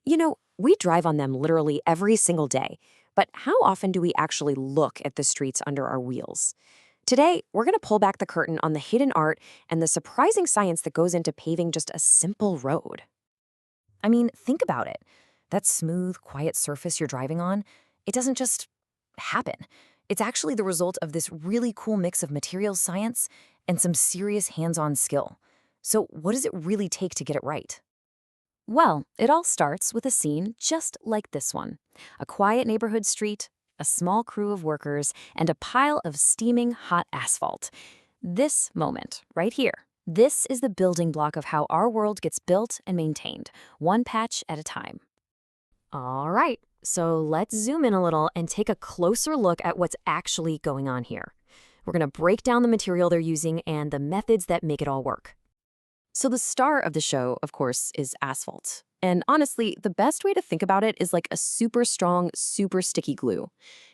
We drive on them literally every single day, but how often do we actually look at the streets under our wheels? Today, we're going to pull back the curtain on the hidden art and the surprising science that goes into paving just a simple road. I mean, think about it. That smooth, quiet surface you're driving on, it doesn't just happen. It's actually the result of this really cool mix of materials science and some serious hands-on skill. So what does it really take to get it right? Well, it all starts with a scene just like this one. A quiet neighborhood street, a small crew of workers, and a pile of steaming hot asphalt. This moment, right here, this is the building block of how our world gets built and maintained, one patch at a time. All right, so let's zoom in a little and take a closer look at what's actually going on here. We're going to break down the material they're using and the methods that make it all work. So the star of the show, of course, is asphalt. And honestly, the best way to think about it is like a super strong, super sticky glue.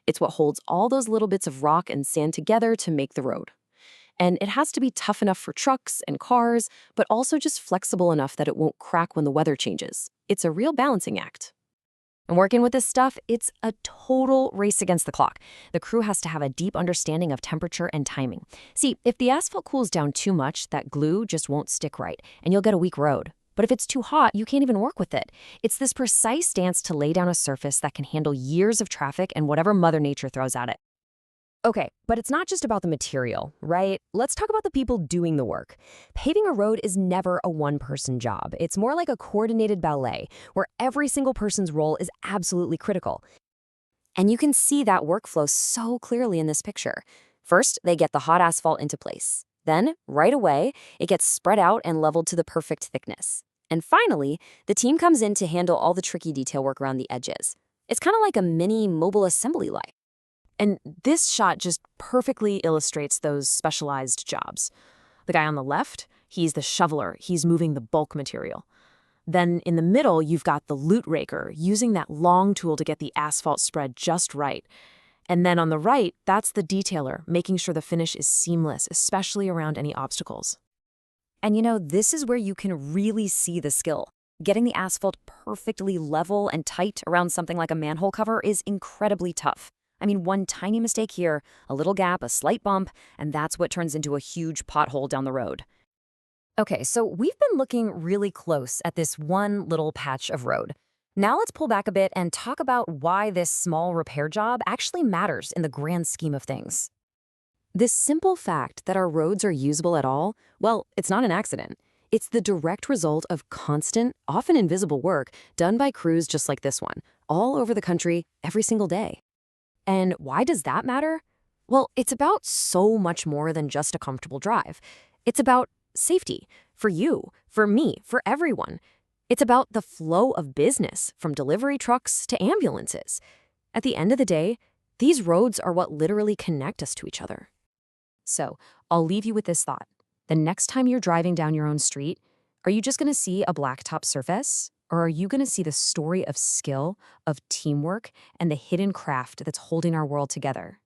It's what holds all those little bits of rock and sand together to make the road. And it has to be tough enough for trucks and cars, but also just flexible enough that it won't crack when the weather changes. It's a real balancing act. And working with this stuff, it's a total race against the clock. The crew has to have a deep understanding of temperature and timing. See, if the asphalt cools down too much, that glue just won't stick right, and you'll get a weak road. But if it's too hot, you can't even work with it. It's this precise dance to lay down a surface that can handle years of traffic and whatever Mother Nature throws at it. Okay, but it's not just about the material, right? Let's talk about the people doing the work. Paving a road is never a one-person job. It's more like a coordinated ballet, where every single person's role is absolutely critical. And you can see that workflow so clearly in this picture. First, they get the hot asphalt into place. Then, right away, it gets spread out and leveled to the perfect thickness. And finally, the team comes in to handle all the tricky detail work around the edges. It's kind of like a mini mobile assembly line. And this shot just perfectly illustrates those specialized jobs. The guy on the left, he's the shoveler. He's moving the bulk material. Then in the middle, you've got the loot raker, using that long tool to get the asphalt spread just right. And then on the right, that's the detailer, making sure the finish is seamless, especially around any obstacles. And this is where you can really see the skill. Getting the asphalt perfectly level and tight around something like a manhole cover is incredibly tough. I mean, one tiny mistake here, a little gap, a slight bump, and that's what turns into a huge pothole down the road. Okay, so we've been looking really close at this one little patch of road. Now let's pull back a bit and talk about why this small repair job actually matters in the grand scheme of things. This simple fact that our roads are usable at all, well, it's not an accident. It's the direct result of constant, often invisible work done by crews just like this one, all over the country, every single day. And why does that matter? Well, it's about so much more than just a comfortable drive. It's about safety for you, for me, for everyone. It's about the flow of business from delivery trucks to ambulances. At the end of the day, these roads are what literally connect us to each other. So I'll leave you with this thought. The next time you're driving down your own street, are you just going to see a blacktop surface? Or are you going to see the story of skill, of teamwork, and the hidden craft that's holding our world together?